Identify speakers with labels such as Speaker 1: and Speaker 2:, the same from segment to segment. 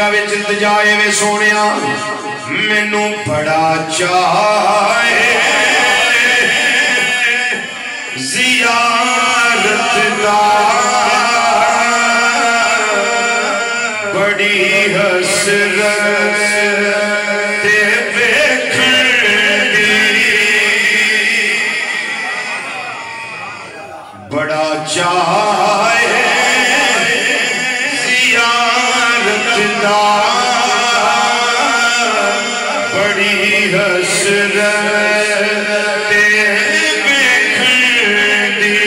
Speaker 1: جائے میں سونیا مینوں بڑا چاہے زیارت دا بڑی حسرت بڑا چاہے زیارت دا بڑی حسرت ویکھن دی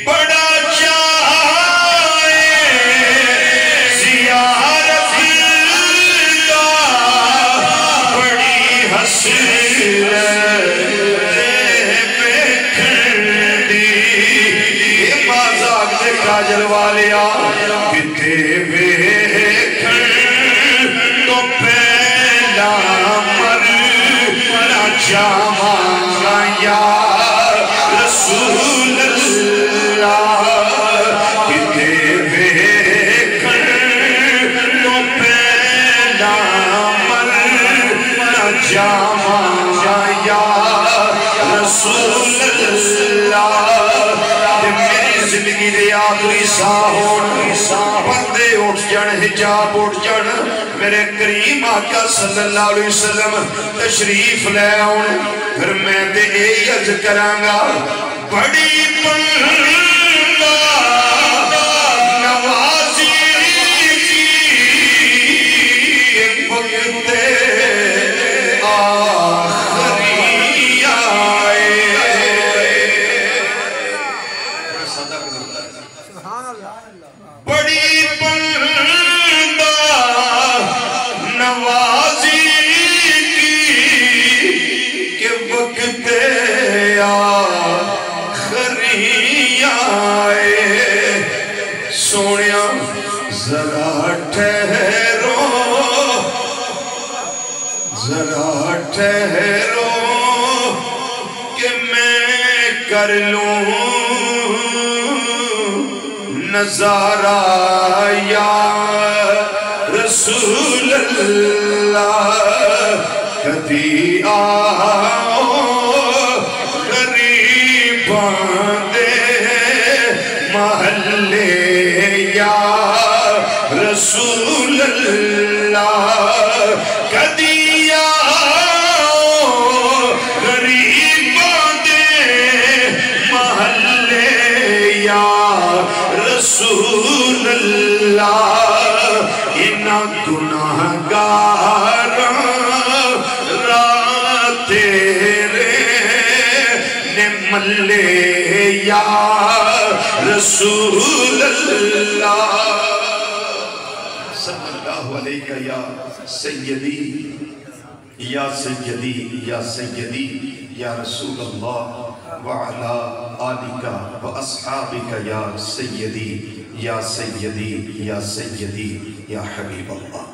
Speaker 1: بڑا چاہے زیارت دا بڑی حسرت کاجل والیا کتے ویکھن تو پہلا مرنا چاہاں یا رسول اللہ کتے ویکھن تو پہلا مرنا چاہاں یا رسول اللہ زندگی دے آخری ساہون پردے اٹھ جن حجاب اٹھ جن میرے کریم آقا صلی اللہ علیہ وسلم تشریف لے آؤں پھر میں دے عرض کرانگا بڑی بندہ نوازی کی وقت بڑی بندہ نوازی کی کہ وقت آخری آئے سونیا ذرا ٹھہرو کہ میں کر لوں نظارہ یا رسول اللہ کدی آؤ غریباں دے محلے یا رسول اللہ کدی آؤ غریباں دے محلے یا رسول اللہ انہا گناہگاراں راہ تیرے نے ملے یا رسول اللہ صلی اللہ علیہ یا سیدی یا سیدی یا سیدی یا رسول اللہ وعلا آلکا و اصحابکا یا سیدی یا سیدی یا سیدی یا حبیب اللہ